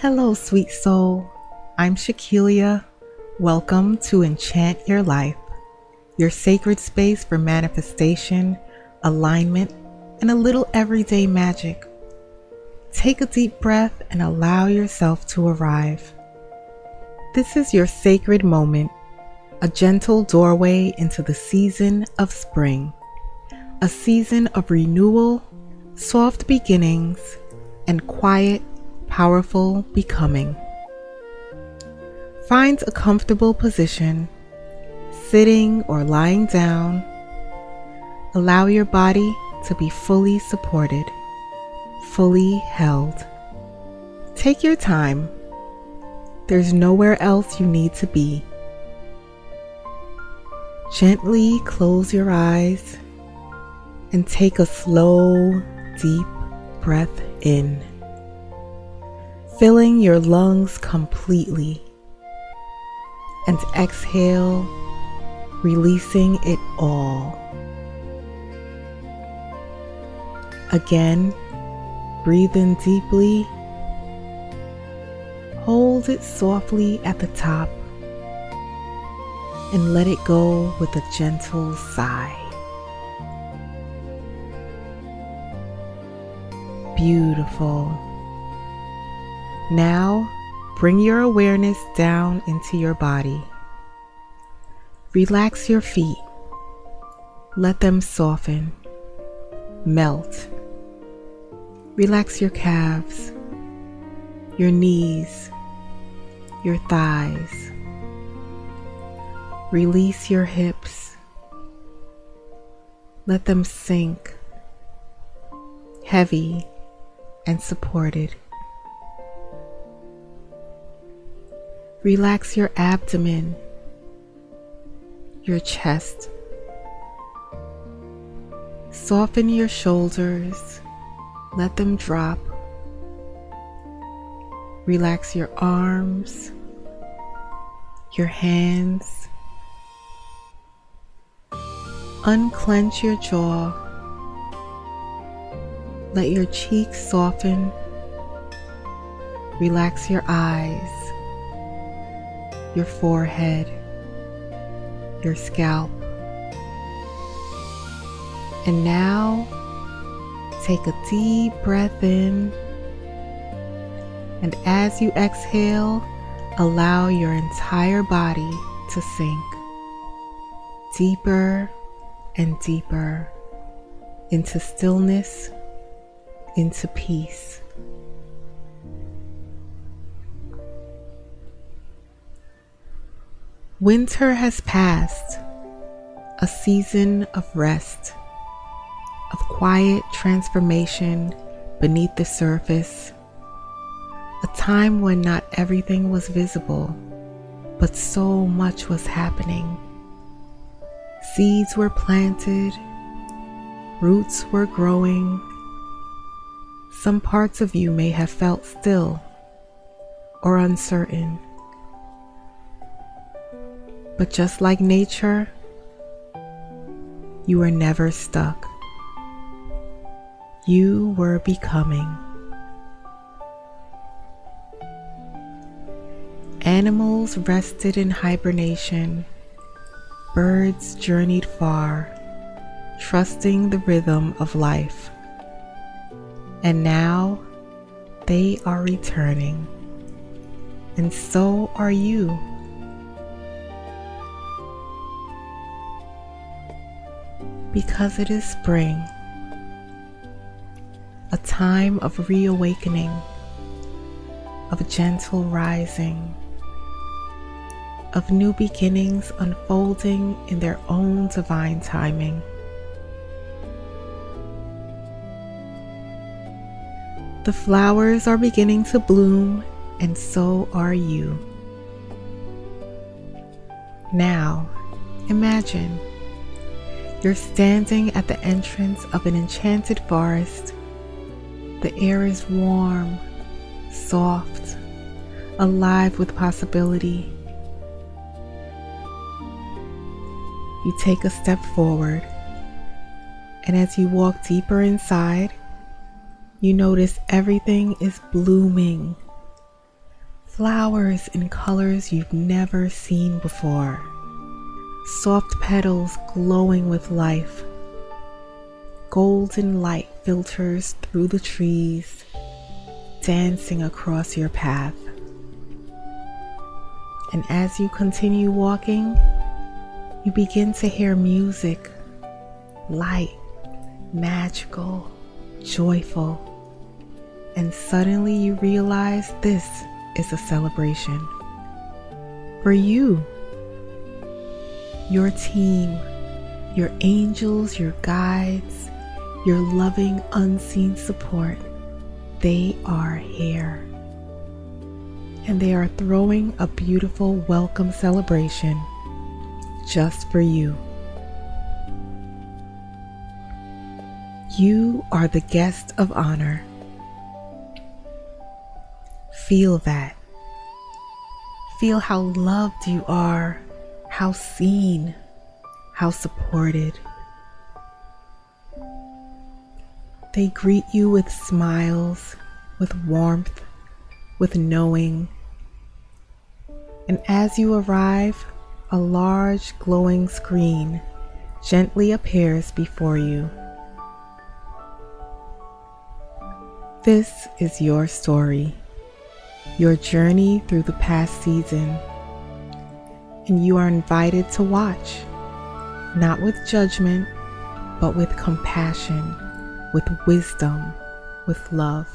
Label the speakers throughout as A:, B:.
A: Hello, sweet soul. I'm Shakilia. Welcome to Enchant Your Life, your sacred space for manifestation, alignment, and a little everyday magic. Take a deep breath and allow yourself to arrive. This is your sacred moment, a gentle doorway into the season of spring, a season of renewal, soft beginnings, and quiet, powerful becoming. Find a comfortable position, sitting or lying down. Allow your body to be fully supported, fully held. Take your time. There's nowhere else you need to be. Gently close your eyes and take a slow, deep breath in, filling your lungs completely, and exhale, releasing it all. Again, breathe in deeply, hold it softly at the top, and let it go with a gentle sigh. Beautiful. Now, bring your awareness down into your body. Relax your feet. Let them soften, melt. Relax your calves, your knees, your thighs. Release your hips. Let them sink, heavy and supported. Relax your abdomen, your chest. Soften your shoulders, let them drop. Relax your arms, your hands. Unclench your jaw. Let your cheeks soften. Relax your eyes, your forehead, your scalp. And now, take a deep breath in, and as you exhale, allow your entire body to sink deeper and deeper into stillness, into peace. Winter has passed, a season of rest, of quiet transformation beneath the surface, a time when not everything was visible, but so much was happening. Seeds were planted, roots were growing. Some parts of you may have felt still or uncertain. But just like nature, you were never stuck. You were becoming. Animals rested in hibernation. Birds journeyed far, trusting the rhythm of life. And now they are returning. And so are you. Because it is spring, a time of reawakening, of gentle rising, of new beginnings unfolding in their own divine timing. The flowers are beginning to bloom, and so are you. Now, imagine you're standing at the entrance of an enchanted forest. The air is warm, soft, alive with possibility. You take a step forward, and as you walk deeper inside, you notice everything is blooming, Flowers in colors you've never seen before. Soft petals glowing with life. Golden light filters through the trees, dancing across your path. And as you continue walking, you begin to hear music, light, magical, joyful. And suddenly you realize this is a celebration for you, your team, your angels, your guides, your loving unseen support. They are here, and they are throwing a beautiful welcome celebration just for you. You are the guest of honor. Feel that. Feel how loved you are, how seen, how supported. They greet you with smiles, with warmth, with knowing. And as you arrive, a large glowing screen gently appears before you. This is your story, your journey through the past season, and you are invited to watch, not with judgment, but with compassion, with wisdom, with love.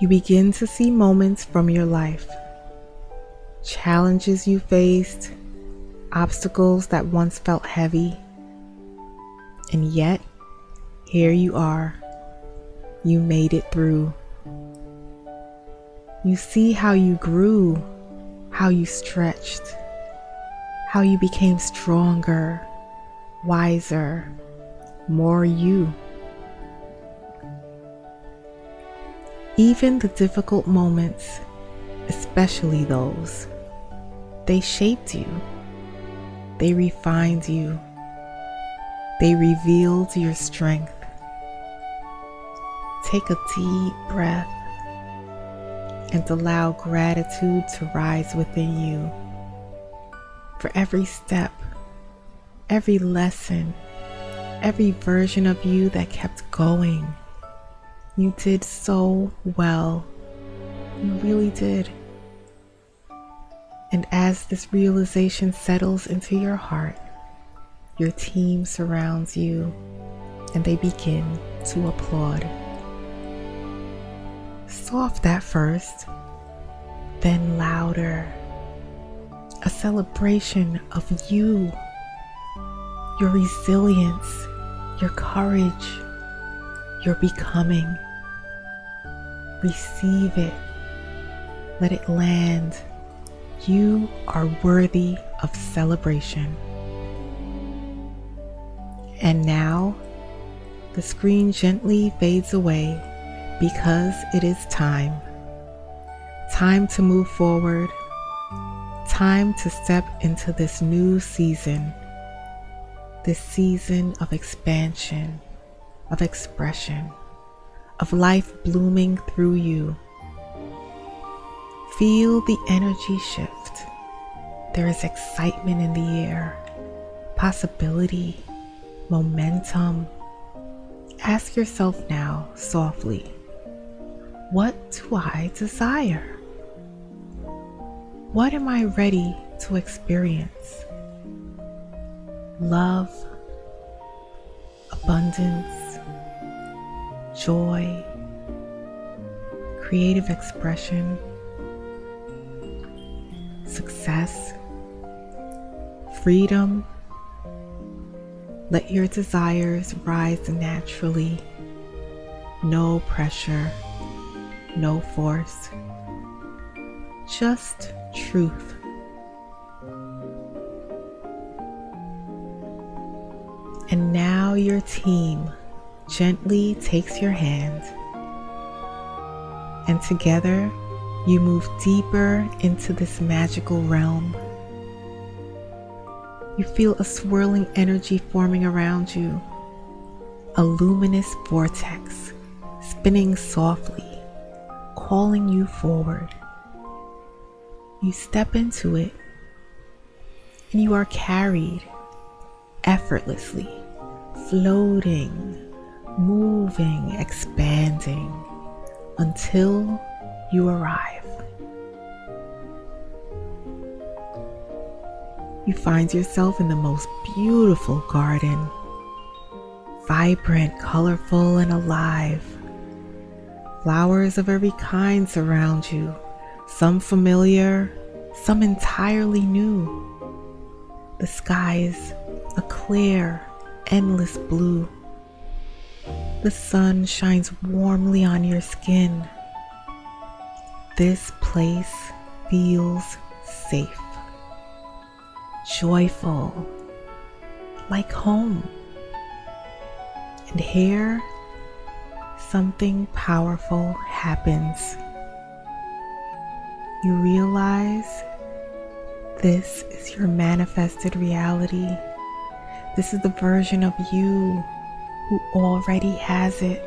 A: You begin to see moments from your life, challenges you faced, obstacles that once felt heavy, and yet, here you are. You made it through. You see how you grew, how you stretched, how you became stronger, wiser, more you. Even the difficult moments, especially those, they shaped you, they refined you, they revealed your strength. Take a deep breath and allow gratitude to rise within you for every step, every lesson, every version of you that kept going. You did so well. You really did. And as this realization settles into your heart, your team surrounds you and they begin to applaud. Soft at first, then louder. A celebration of you, your resilience, your courage, your becoming. Receive it. Let it land. You are worthy of celebration. And now, the screen gently fades away because it is time. Time to move forward. Time to step into this new season. This season of expansion, of expression, of life blooming through you. Feel the energy shift. There is excitement in the air, possibility, momentum. Ask yourself now, softly, what do I desire? What am I ready to experience? Love, abundance, joy, creative expression, success, freedom. Let your desires rise naturally. No pressure, no force, just truth. And now your team gently takes your hand, and together you move deeper into this magical realm. You feel a swirling energy forming around you, a luminous vortex spinning softly, calling you forward. You step into it and you are carried effortlessly, floating, moving, expanding until you arrive. You find yourself in the most beautiful garden, vibrant, colorful, and alive. Flowers of every kind surround you, some familiar, some entirely new. The skies a clear, endless blue. The sun shines warmly on your skin. This place feels safe, joyful, like home. And here, something powerful happens. You realize this is your manifested reality. This is the version of you who already has it,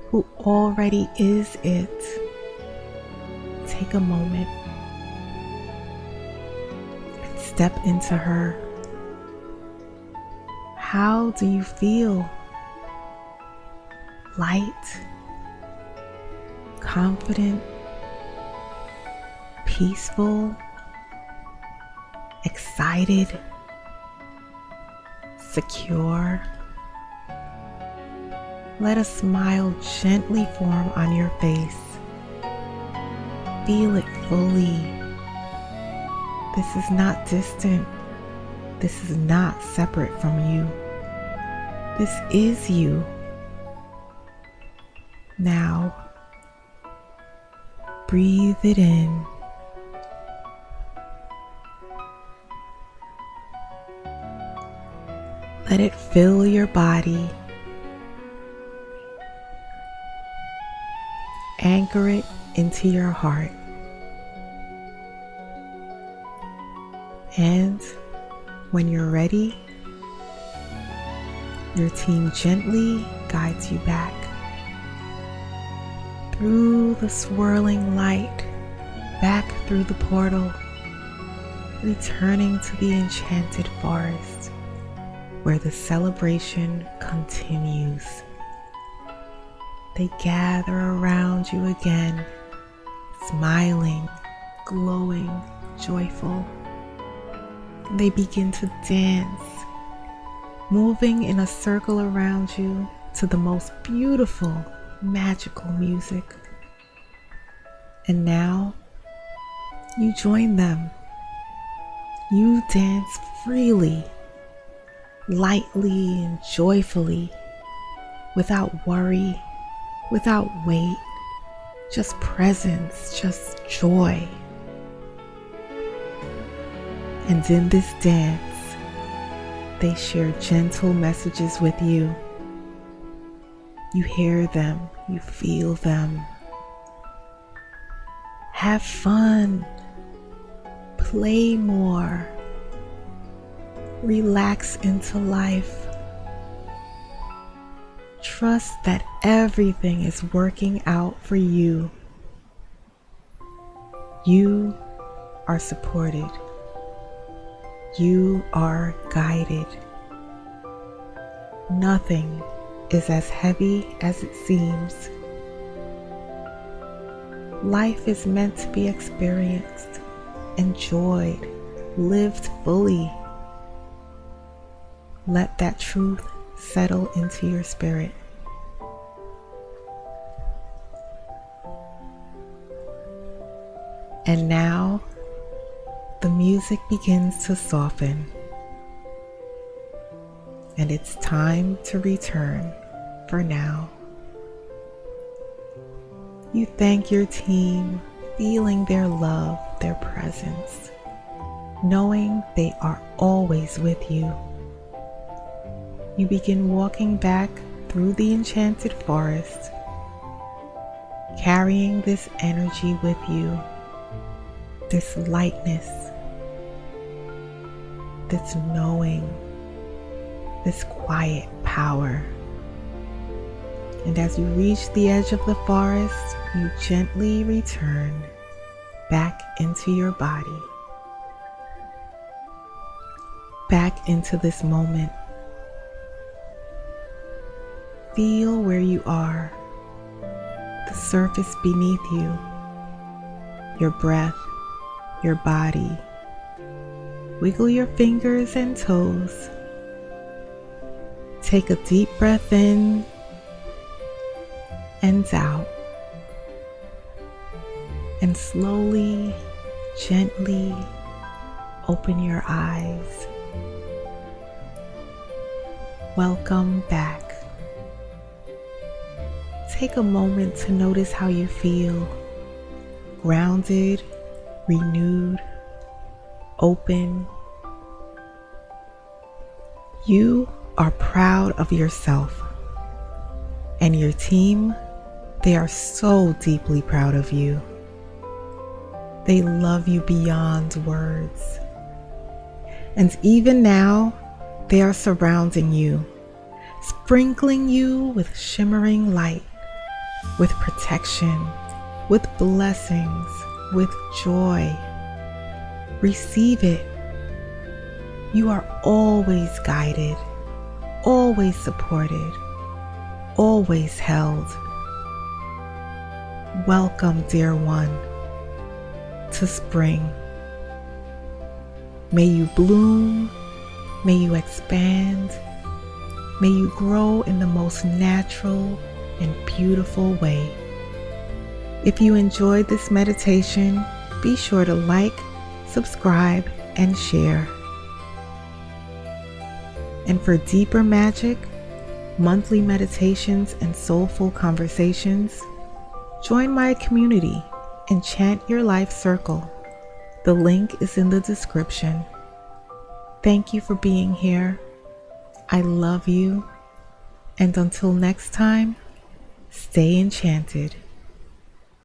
A: who already is it. Take a moment and step into her. How do you feel? Light, confident, peaceful, excited, secure. Let a smile gently form on your face. Feel it fully. This is not distant. This is not separate from you. This is you. Now, breathe it in. Let it fill your body. Anchor it into your heart. And when you're ready, your team gently guides you back through the swirling light, back through the portal, returning to the enchanted forest where the celebration continues. They gather around you again, smiling, glowing, joyful. They begin to dance, moving in a circle around you to the most beautiful, magical music. And now, you join them. You dance freely, lightly and joyfully, without worry, without weight, just presence, just joy. And in this dance, they share gentle messages with you. You hear them, you feel them. Have fun, play more, relax into life. Trust that everything is working out for you. You are supported. You are guided. Nothing is as heavy as it seems. Life is meant to be experienced, enjoyed, lived fully. Let that truth settle into your spirit. And now, the music begins to soften, and it's time to return for now. You thank your team, feeling their love, their presence, knowing they are always with you. You begin walking back through the enchanted forest, carrying this energy with you, this lightness, this knowing, this quiet power. And as you reach the edge of the forest, you gently return back into your body, back into this moment. Feel where you are, the surface beneath you, your breath, your body. Wiggle your fingers and toes. Take a deep breath in and out. And slowly, gently open your eyes. Welcome back. Take a moment to notice how you feel. Grounded, renewed, open. You are proud of yourself. And your team, they are so deeply proud of you. They love you beyond words. And even now, they are surrounding you, sprinkling you with shimmering light, with protection, with blessings, with joy. Receive it. You are always guided, always supported, always held. Welcome, dear one, to spring. May you bloom, may you expand, may you grow in the most natural and beautiful way. If you enjoyed this meditation, be sure to like, subscribe, and share. And for deeper magic, monthly meditations, and soulful conversations, join my community, Enchant Your Life Circle. The link is in the description. Thank you for being here. I love you. And until next time, stay enchanted.